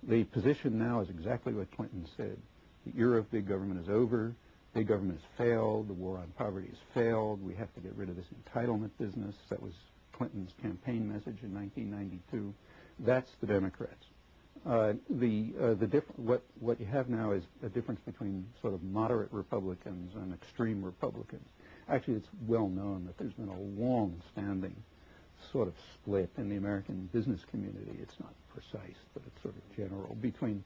The position now is exactly what Clinton said. The era of big government is over. Big government has failed. The war on poverty has failed. We have to get rid of this entitlement business. That was Clinton's campaign message in 1992. That's the Democrats. What you have now is a difference between sort of moderate Republicans and extreme Republicans. Actually, it's well known that there's been a long-standing sort of split in the American business community. It's not precise, but it's sort of general, between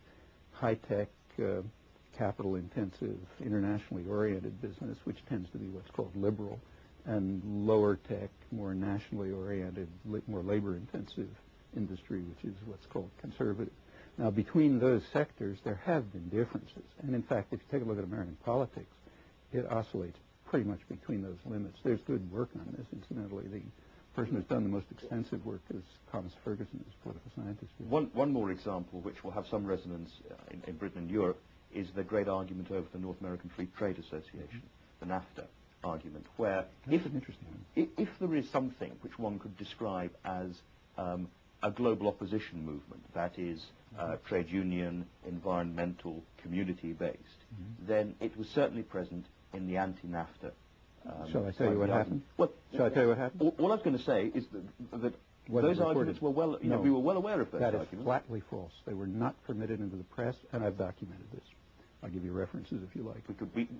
high-tech, capital-intensive, internationally oriented business, which tends to be what's called liberal, and lower-tech, more nationally oriented, more labor-intensive industry, which is what's called conservative. Now, between those sectors, there have been differences. And in fact, if you take a look at American politics, it oscillates pretty much between those limits. There's good work on this. Incidentally, the person who's done the most extensive work is Thomas Ferguson, who's a political scientist. One more example, which will have some resonance in Britain and Europe, is the great argument over the North American Free Trade Association, the NAFTA argument, where if there is something which one could describe as a global opposition movement, that is trade union, environmental, community-based, then it was certainly present in the anti-NAFTA. Shall I tell you what happened? Shall I tell you what happened? All I was going to say is that those arguments were well, we were well aware of those arguments. That is flatly false. They were not permitted into the press, and I've documented this. I'll give you references if you like.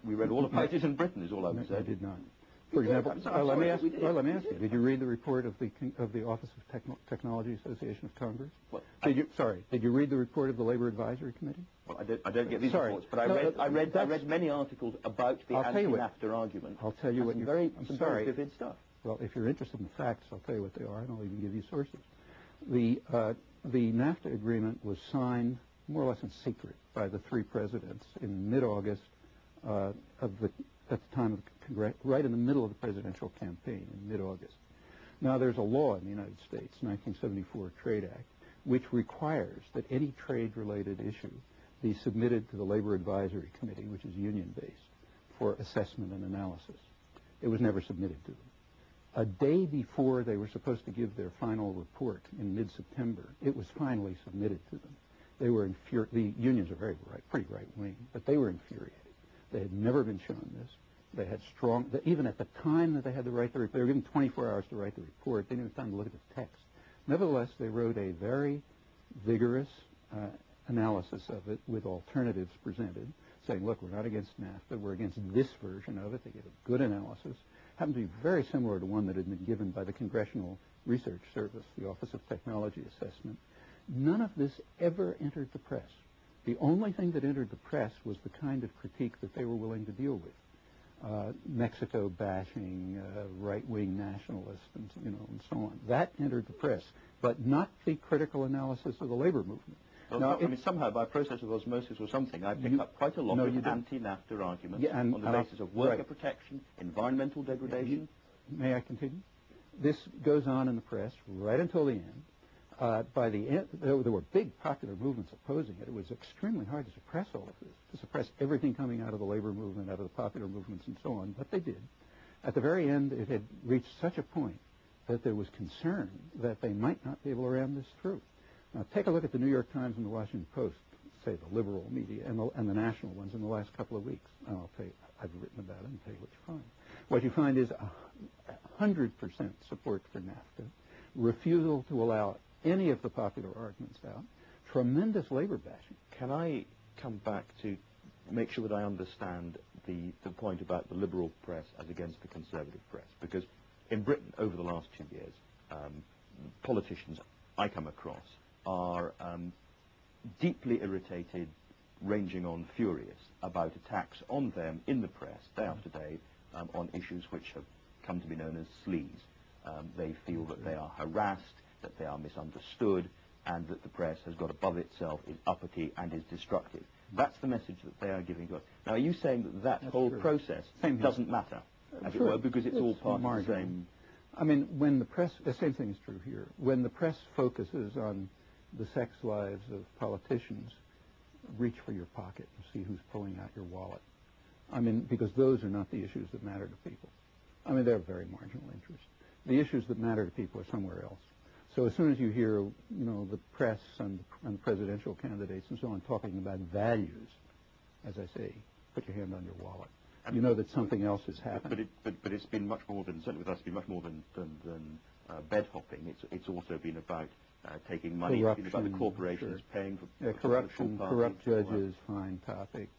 We read all about it in Britain, is all I would say. I did not. For example, let me ask you, did you read the report of the Office of Technology Association of Congress? Did you read the report of the Labor Advisory Committee? Well, I don't get these reports, but I read many articles about the anti-NAFTA argument. I'll tell you what. Some very vivid stuff. Well, if you're interested in facts, I'll tell you what they are, and I'll even give you sources. The NAFTA agreement was signed more or less in secret by the three presidents in mid-August at the time of the Congress, right in the middle of the presidential campaign in mid-August. Now, there's a law in the United States, 1974 Trade Act, which requires that any trade-related issue be submitted to the Labor Advisory Committee, which is union-based, for assessment and analysis. It was never submitted to them. A day before they were supposed to give their final report in mid-September, it was finally submitted to them. They were the unions are pretty right-wing, but they were infuriated. They had never been shown this. They had even at the time that they had to write the report, they were given 24 hours to write the report. They didn't have time to look at the text. Nevertheless, they wrote a very vigorous analysis of it with alternatives presented, saying, look, we're not against NAFTA, we're against this version of it. They gave a good analysis. Happened to be very similar to one that had been given by the Congressional Research Service, the Office of Technology Assessment. None of this ever entered the press. The only thing that entered the press was the kind of critique that they were willing to deal with. Mexico bashing, right-wing nationalists, and so on. That entered the press, but not the critical analysis of the labor movement. Well, now, somehow, by process of osmosis or something, I picked up quite a lot of anti-NAFTA arguments on the basis of worker protection, environmental degradation. May I continue? This goes on in the press right until the end. By the end, there were big popular movements opposing it. It was extremely hard to suppress all of this, to suppress everything coming out of the labor movement, out of the popular movements, and so on, but they did. At the very end, it had reached such a point that there was concern that they might not be able to ram this through. Now, take a look at the New York Times and the Washington Post, say the liberal media, and the national ones in the last couple of weeks. And I'll tell you, I've written about it and tell you what you find. What you find is 100% support for NAFTA, refusal to allow any of the popular arguments out, tremendous labor bashing. Can I come back to make sure that I understand the point about the liberal press as against the conservative press? Because in Britain, over the last 2 years, politicians I come across are deeply irritated, ranging on furious, about attacks on them in the press, day after day, on issues which have come to be known as sleaze. They feel that they are harassed, that they are misunderstood, and that the press has got above itself, is uppity, and is destructive. That's the message that they are giving to us. Now, are you saying that whole process doesn't matter, as it were, because it's all part of the same... I mean, when the press, the same thing is true here. When the press focuses on the sex lives of politicians, reach for your pocket and see who's pulling out your wallet. I mean, because those are not the issues that matter to people. I mean, they're very marginal interests. The issues that matter to people are somewhere else. So as soon as you hear, the press and presidential candidates and so on talking about values, as I say, put your hand on your wallet. You know that something else is happening. But it's been much more than, certainly with us, it's been much more than bed hopping. It's also been about taking money. Corruption, it's been about the corporations paying for corruption, corrupt judges, fine topic.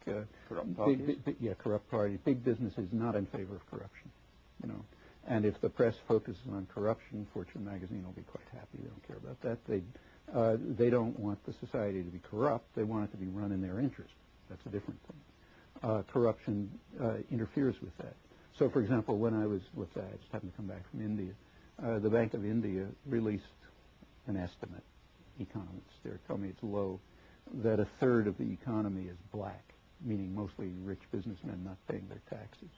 Corrupt parties? Corrupt parties. Big business is not in favor of corruption, And if the press focuses on corruption, Fortune magazine will be quite happy. They don't care about that. They don't want the society to be corrupt. They want it to be run in their interest. That's a different thing. Corruption interferes with that. So, for example, when I was, I just happened to come back from India, the Bank of India released an estimate. Economists there tell me it's low, that a third of the economy is black, meaning mostly rich businessmen not paying their taxes.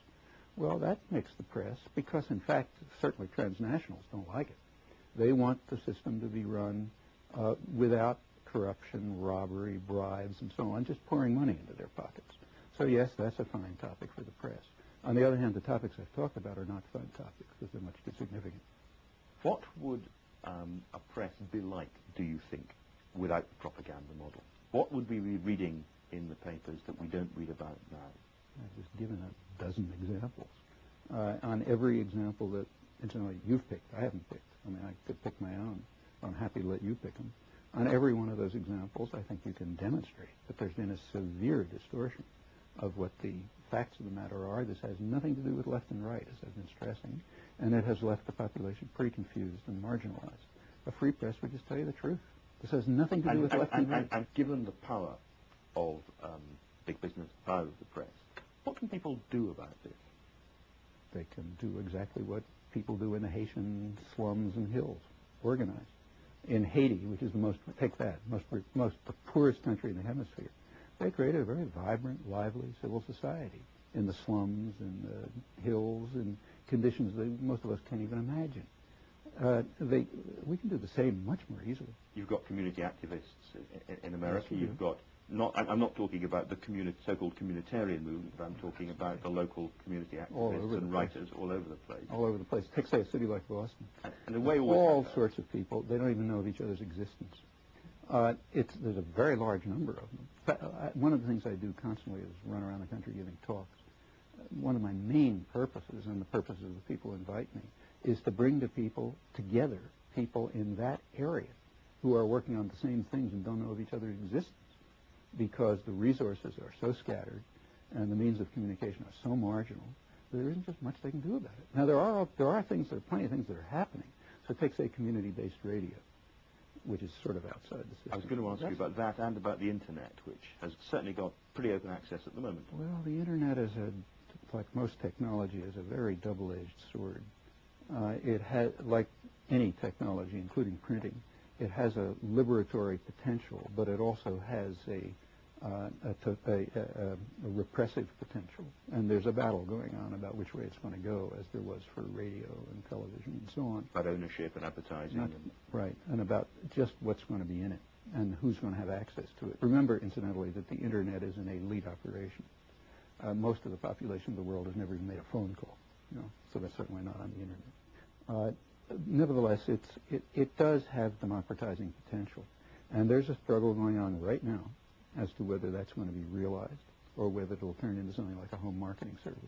Well, that makes the press, because in fact, certainly transnationals don't like it. They want the system to be run without corruption, robbery, bribes, and so on, just pouring money into their pockets. So yes, that's a fine topic for the press. On the other hand, the topics I've talked about are not fine topics because they're much too significant. What would a press be like, do you think, without the propaganda model? What would we be reading in the papers that we don't read about now? I've just given a dozen examples. On every example that, incidentally, you've picked, I haven't picked. I mean, I could pick my own. I'm happy to let you pick them. On every one of those examples, I think you can demonstrate that there's been a severe distortion of what the facts of the matter are. This has nothing to do with left and right, as I've been stressing, and it has left the population pretty confused and marginalized. A free press would just tell you the truth. This has nothing to do with left and right. And given the power of big business, power of the press, what can people do about this? They can do exactly what people do in the Haitian slums and hills, organize. In Haiti, which is the the poorest country in the hemisphere, they created a very vibrant, lively civil society in the slums, in the hills, in conditions that most of us can't even imagine. We can do the same much more easily. You've got community activists in America. Yes, you've got I'm not talking about the so-called communitarian movement, but I'm talking about the local community activists and writers all over the place. All over the place. Take, say, a city like Boston. And the way all sorts of people, they don't even know of each other's existence. There's a very large number of them. One of the things I do constantly is run around the country giving talks. One of my main purposes, and the purposes of the people who invite me, is to bring together people in that area who are working on the same things and don't know of each other's existence, because the resources are so scattered and the means of communication are so marginal, there isn't just much they can do about it. Now, there are plenty of things that are happening. So take, say, community-based radio, which is sort of outside the system. I was going to ask you about that and about the Internet, which has certainly got pretty open access at the moment. Well, the Internet is, like most technology, is a very double-edged sword. It has, like any technology, including printing, it has a liberatory potential, but it also has a repressive potential. And there's a battle going on about which way it's going to go, as there was for radio and television and so on. About ownership and advertising. Right, and about just what's going to be in it and who's going to have access to it. Remember, incidentally, that the Internet is an elite operation. Most of the population of the world has never even made a phone call, so that's certainly not on the Internet. Nevertheless, it does have democratizing potential. And there's a struggle going on right now as to whether that's going to be realized or whether it will turn into something like a home marketing service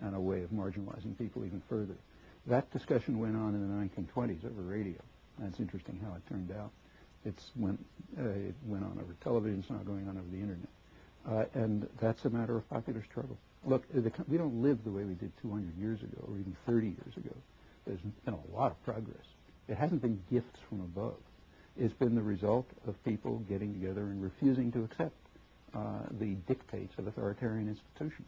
and a way of marginalizing people even further. That discussion went on in the 1920s over radio. And it's interesting how it turned out. It went on over television. It's now going on over the Internet. And that's a matter of popular struggle. Look, we don't live the way we did 200 years ago or even 30 years ago. There's been a lot of progress. It hasn't been gifts from above. It's been the result of people getting together and refusing to accept the dictates of authoritarian institutions.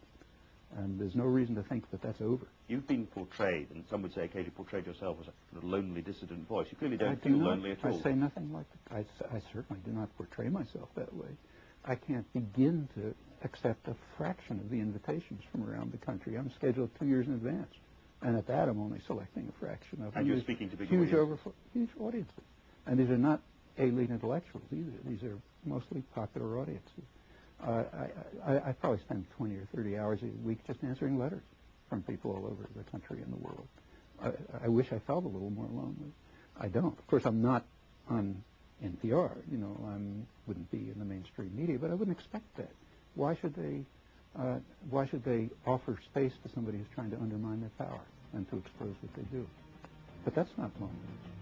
And there's no reason to think that that's over. You've been portrayed, and some would say occasionally portrayed yourself as a sort of lonely dissident voice. You clearly don't feel lonely at all. I say nothing like that. I certainly do not portray myself that way. I can't begin to accept a fraction of the invitations from around the country. I'm scheduled 2 years in advance. And at that, I'm only selecting a fraction of them. And you're speaking to big huge audiences. And these are not elite intellectuals either. These are mostly popular audiences. I probably spend 20 or 30 hours a week just answering letters from people all over the country and the world. I wish I felt a little more lonely. I don't. Of course, I'm not on NPR. You know, I wouldn't be in the mainstream media, but I wouldn't expect that. Why should they offer space to somebody who's trying to undermine their power and to expose what they do? But that's not loneliness.